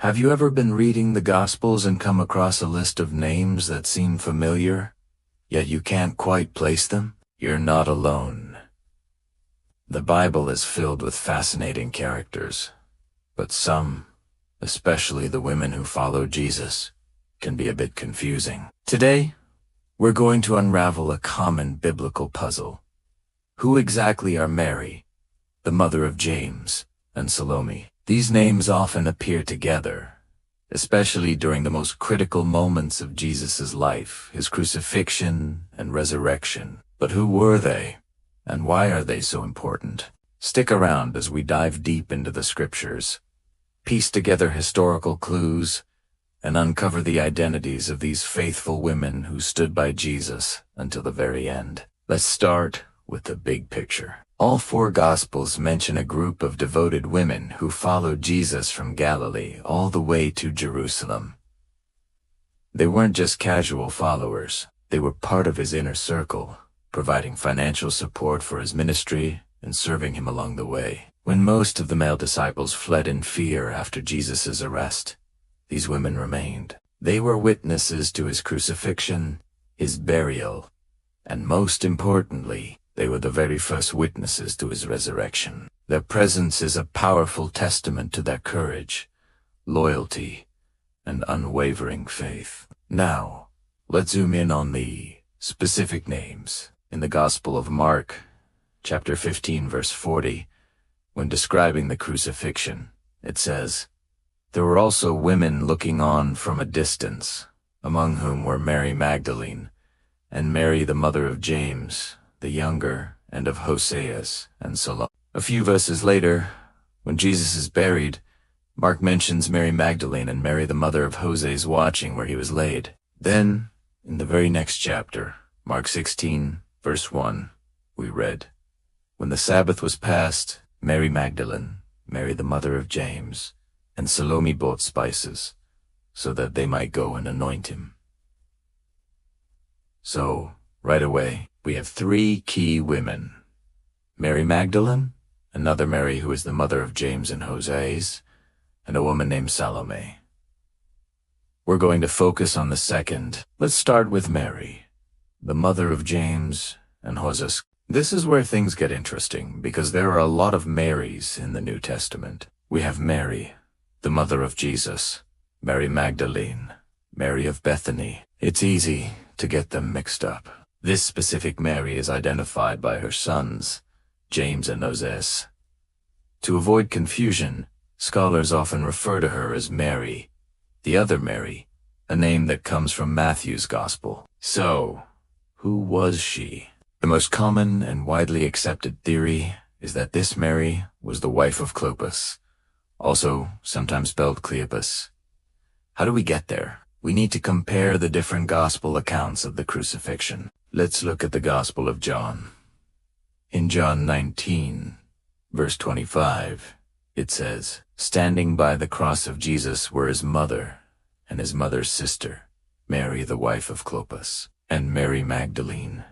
Have you ever been reading the Gospels and come across a list of names that seem familiar, yet you can't quite place them? You're not alone. The Bible is filled with fascinating characters, but some, especially the women who follow Jesus, can be a bit confusing. Today, we're going to unravel a common biblical puzzle. Who exactly are Mary, the mother of James, and Salome? These names often appear together, especially during the most critical moments of Jesus' life, his crucifixion and resurrection. But who were they, and why are they so important? Stick around as we dive deep into the scriptures, piece together historical clues, and uncover the identities of these faithful women who stood by Jesus until the very end. Let's start with the big picture. All four Gospels mention a group of devoted women who followed Jesus from Galilee all the way to Jerusalem. They weren't just casual followers. They were part of his inner circle, providing financial support for his ministry and serving him along the way. When most of the male disciples fled in fear after Jesus' arrest, these women remained. They were witnesses to his crucifixion, his burial, and most importantly, they were the very first witnesses to his resurrection. Their presence is a powerful testament to their courage, loyalty, and unwavering faith. Now, let's zoom in on the specific names. In the Gospel of Mark, chapter 15, verse 40, when describing the crucifixion, it says, "There were also women looking on from a distance, among whom were Mary Magdalene, and Mary the mother of James, the younger, and of Hoseas, and Salome." A few verses later, when Jesus is buried, Mark mentions Mary Magdalene and Mary the mother of Hoseas watching where he was laid. Then, in the very next chapter, Mark 16, verse 1, we read, "When the Sabbath was past, Mary Magdalene, Mary the mother of James, and Salome bought spices, so that they might go and anoint him." So, right away, we have three key women. Mary Magdalene, another Mary who is the mother of James and Hoseas, and a woman named Salome. We're going to focus on the second. Let's start with Mary, the mother of James and Hoseas. This is where things get interesting, because there are a lot of Marys in the New Testament. We have Mary, the mother of Jesus, Mary Magdalene, Mary of Bethany. It's easy to get them mixed up. This specific Mary is identified by her sons, James and Hoseas. To avoid confusion, scholars often refer to her as Mary, the other Mary, a name that comes from Matthew's Gospel. So, who was she? The most common and widely accepted theory is that this Mary was the wife of Clopas, also sometimes spelled Cleopas. How do we get there? We need to compare the different gospel accounts of the crucifixion. Let's look at the Gospel of John. In John 19, verse 25, it says, "Standing by the cross of Jesus were his mother and his mother's sister, Mary the wife of Clopas, and Mary Magdalene."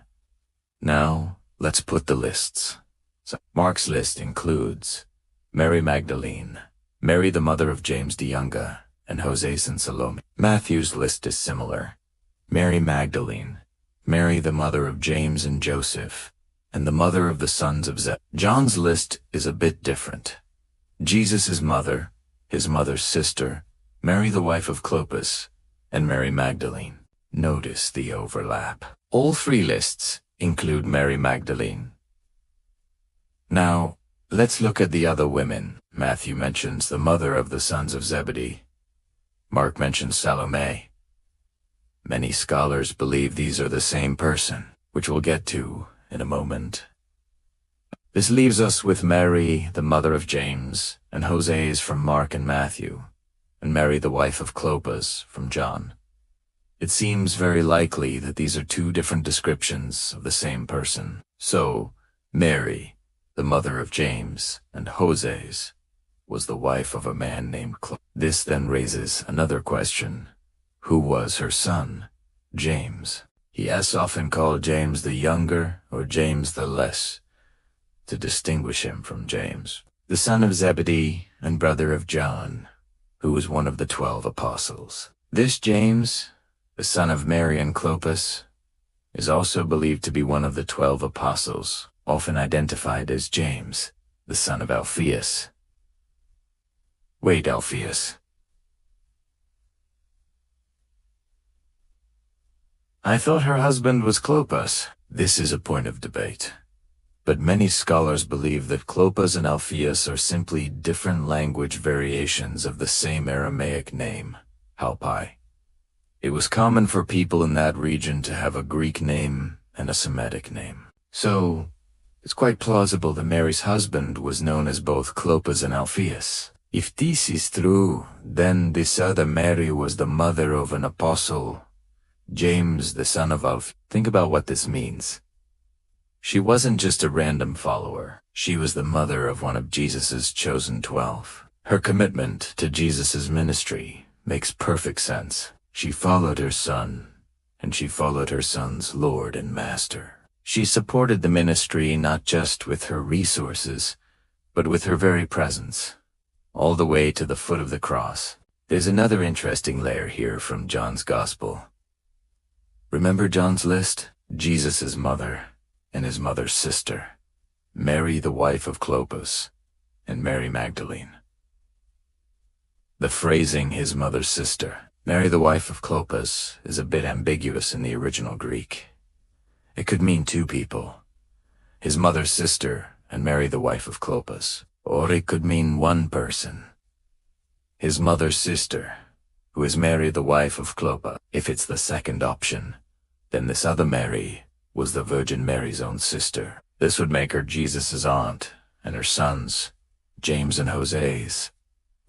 Now, let's put the lists. So Mark's list includes Mary Magdalene, Mary the mother of James the younger, and Hoseas and Salome. Matthew's list is similar. Mary Magdalene, Mary the mother of James and Joseph, and the mother of the sons of Zebedee. John's list is a bit different. Jesus' mother, his mother's sister, Mary the wife of Clopas, and Mary Magdalene. Notice the overlap. All three lists include Mary Magdalene. Now, let's look at the other women. Matthew mentions the mother of the sons of Zebedee. Mark mentions Salome. Many scholars believe these are the same person, which we'll get to in a moment. This leaves us with Mary, the mother of James, and Hoseas from Mark and Matthew, and Mary the wife of Clopas from John. It seems very likely that these are two different descriptions of the same person. So, Mary, the mother of James, and Hoseas, was the wife of a man named Clopas. This then raises another question. Who was her son, James? He is often called James the younger or James the less, to distinguish him from James, the son of Zebedee and brother of John. who was one of the 12 apostles. This James, the son of Mary and Clopas, is also believed to be one of the 12 apostles, often identified as James, the son of Alphaeus. Wait, Alphaeus. I thought her husband was Clopas. This is a point of debate. But many scholars believe that Clopas and Alphaeus are simply different language variations of the same Aramaic name, Halpai. It was common for people in that region to have a Greek name and a Semitic name. So, it's quite plausible that Mary's husband was known as both Clopas and Alphaeus. If this is true, then this other Mary was the mother of an apostle, James, the son of Alphaeus. Think about what this means. She wasn't just a random follower. She was the mother of one of Jesus' chosen 12. Her commitment to Jesus' ministry makes perfect sense. She followed her son, and she followed her son's Lord and Master. She supported the ministry not just with her resources, but with her very presence, all the way to the foot of the cross. There's another interesting layer here from John's Gospel. Remember John's list? Jesus' mother and his mother's sister, Mary the wife of Clopas, and Mary Magdalene. The phrasing his mother's sister, Mary the wife of Clopas, is a bit ambiguous in the original Greek. It could mean two people, his mother's sister and Mary the wife of Clopas, or it could mean one person, his mother's sister, who is Mary the wife of Clopas. If it's the second option, then this other Mary was the Virgin Mary's own sister. This would make her Jesus' aunt, and her sons, James and Jose's,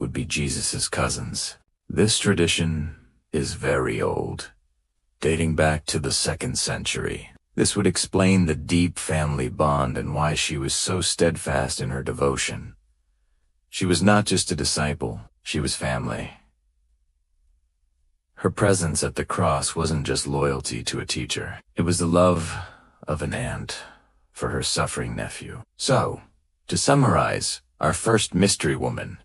would be Jesus' cousins. This tradition is very old, dating back to the 2nd century. This would explain the deep family bond and why she was so steadfast in her devotion. She was not just a disciple, she was family. Her presence at the cross wasn't just loyalty to a teacher. It was the love of an aunt for her suffering nephew. So, to summarize, our first mystery woman,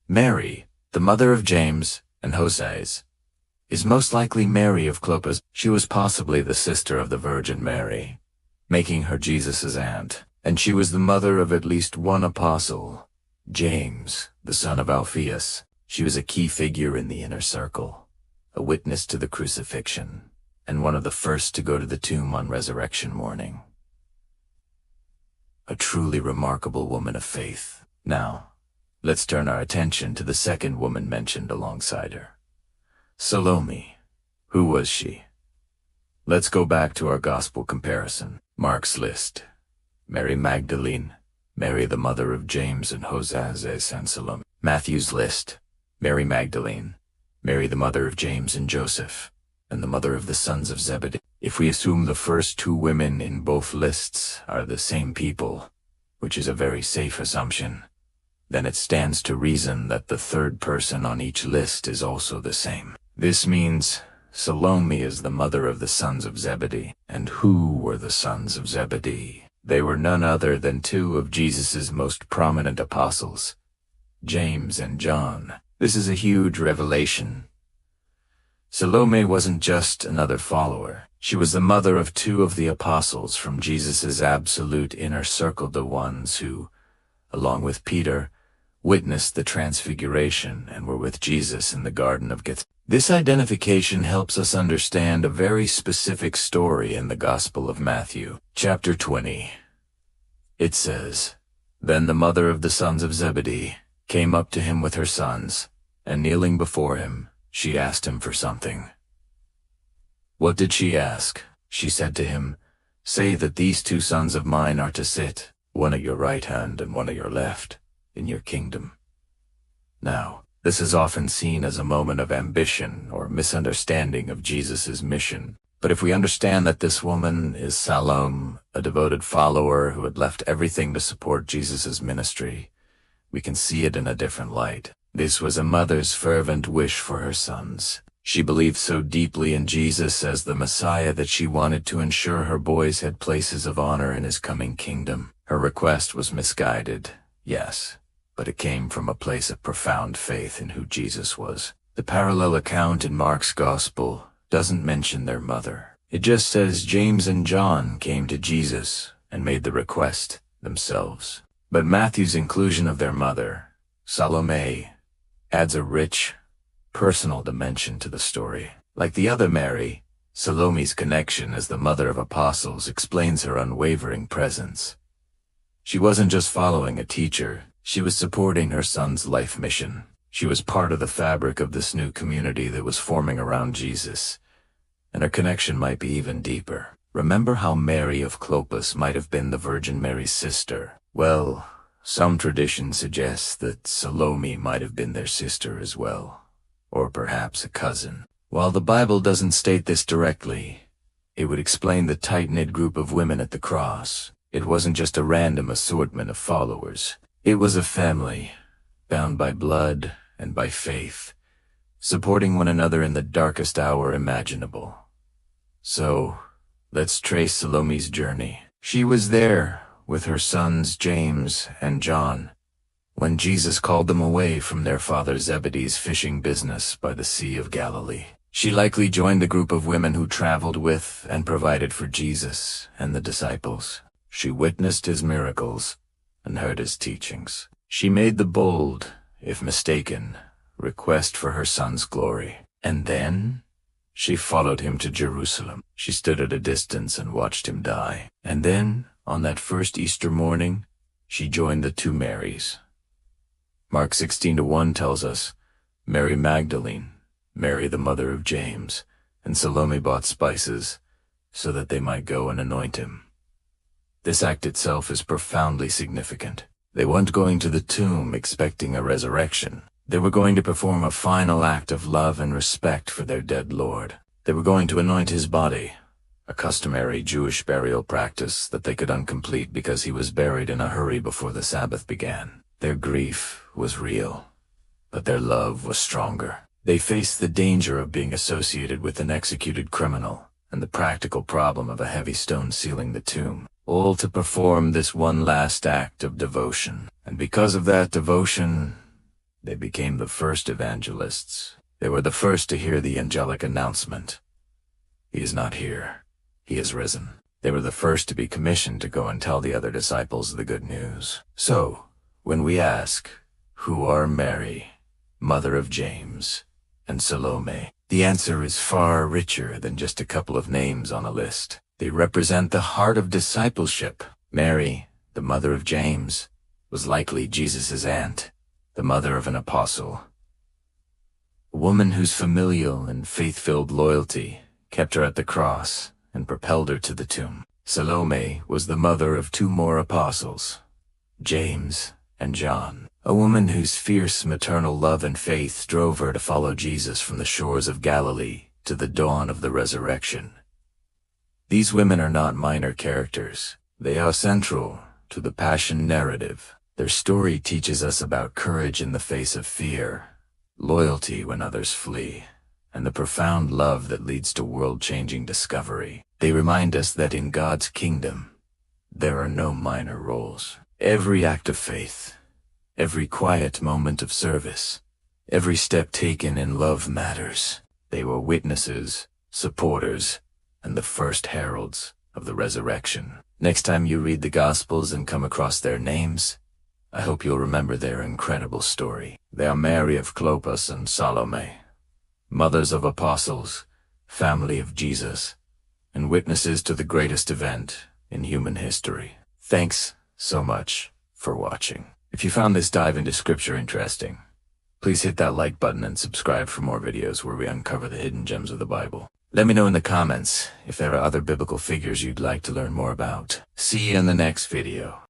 Mary, the mother of James and Jose's, is most likely Mary of Clopas. She was possibly the sister of the Virgin Mary, making her Jesus' aunt. And she was the mother of at least one apostle, James, the son of Alphaeus. She was a key figure in the inner circle, a witness to the crucifixion, and one of the first to go to the tomb on resurrection morning. A truly remarkable woman of faith. Now, let's turn our attention to the second woman mentioned alongside her, Salome. Who was she? Let's go back to our gospel comparison. Mark's list: Mary Magdalene, Mary the mother of James and Joses, and Salome. Matthew's list: Mary Magdalene, Mary the mother of James and Joseph, and the mother of the sons of Zebedee. If we assume the first two women in both lists are the same people, which is a very safe assumption, then it stands to reason that the third person on each list is also the same. This means Salome is the mother of the sons of Zebedee. And who were the sons of Zebedee? They were none other than two of Jesus' most prominent apostles, James and John. This is a huge revelation. Salome wasn't just another follower. She was the mother of two of the apostles from Jesus' absolute inner circle, the ones who, along with Peter, witnessed the transfiguration and were with Jesus in the Garden of Gethsemane. This identification helps us understand a very specific story in the Gospel of Matthew, chapter 20. It says, "Then the mother of the sons of Zebedee came up to him with her sons, and kneeling before him, she asked him for something." What did she ask? She said to him, "Say that these two sons of mine are to sit, one at your right hand and one at your left, in your kingdom." Now, this is often seen as a moment of ambition or misunderstanding of Jesus' mission. But if we understand that this woman is Salome, a devoted follower who had left everything to support Jesus' ministry, we can see it in a different light. This was a mother's fervent wish for her sons. She believed so deeply in Jesus as the Messiah that she wanted to ensure her boys had places of honor in his coming kingdom. Her request was misguided, yes, but it came from a place of profound faith in who Jesus was. The parallel account in Mark's Gospel doesn't mention their mother. It just says James and John came to Jesus and made the request themselves. But Matthew's inclusion of their mother, Salome, adds a rich, personal dimension to the story. Like the other Mary, Salome's connection as the mother of apostles explains her unwavering presence. She wasn't just following a teacher, she was supporting her son's life mission. She was part of the fabric of this new community that was forming around Jesus, and her connection might be even deeper. Remember how Mary of Clopas might have been the Virgin Mary's sister? Well, some traditions suggest that Salome might have been their sister as well, or perhaps a cousin. While the Bible doesn't state this directly, it would explain the tight-knit group of women at the cross. It wasn't just a random assortment of followers. It was a family, bound by blood and by faith, supporting one another in the darkest hour imaginable. So, let's trace Salome's journey. She was there with her sons James and John when Jesus called them away from their father Zebedee's fishing business by the Sea of Galilee. She likely joined the group of women who traveled with and provided for Jesus and the disciples. She witnessed his miracles and heard his teachings. She made the bold, if mistaken, request for her son's glory. And then she followed him to Jerusalem. She stood at a distance and watched him die. And then, on that first Easter morning, she joined the two Marys. Mark 16:1 tells us, Mary Magdalene, Mary the mother of James, and Salome bought spices so that they might go and anoint him. This act itself is profoundly significant. They weren't going to the tomb expecting a resurrection. They were going to perform a final act of love and respect for their dead Lord. They were going to anoint his body, a customary Jewish burial practice that they could incomplete because he was buried in a hurry before the Sabbath began. Their grief was real, but their love was stronger. They faced the danger of being associated with an executed criminal and the practical problem of a heavy stone sealing the tomb, all to perform this one last act of devotion. And because of that devotion, they became the first evangelists. They were the first to hear the angelic announcement. He is not here. He is risen. They were the first to be commissioned to go and tell the other disciples the good news. So, when we ask, who are Mary, mother of James, and Salome, the answer is far richer than just a couple of names on a list. They represent the heart of discipleship. Mary, the mother of James, was likely Jesus' aunt, the mother of an apostle. A woman whose familial and faith-filled loyalty kept her at the cross and propelled her to the tomb. Salome was the mother of two more apostles, James and John, a woman whose fierce maternal love and faith drove her to follow Jesus from the shores of Galilee to the dawn of the resurrection. These women are not minor characters. They are central to the Passion narrative. Their story teaches us about courage in the face of fear, loyalty when others flee, and the profound love that leads to world-changing discovery. They remind us that in God's kingdom, there are no minor roles. Every act of faith, every quiet moment of service, every step taken in love matters. They were witnesses, supporters, and the first heralds of the resurrection. Next time you read the Gospels and come across their names, I hope you'll remember their incredible story. They are Mary of Clopas and Salome, mothers of apostles, family of Jesus, and witnesses to the greatest event in human history. Thanks so much for watching. If you found this dive into scripture interesting, please hit that like button and subscribe for more videos where we uncover the hidden gems of the Bible. Let me know in the comments if there are other biblical figures you'd like to learn more about. See you in the next video.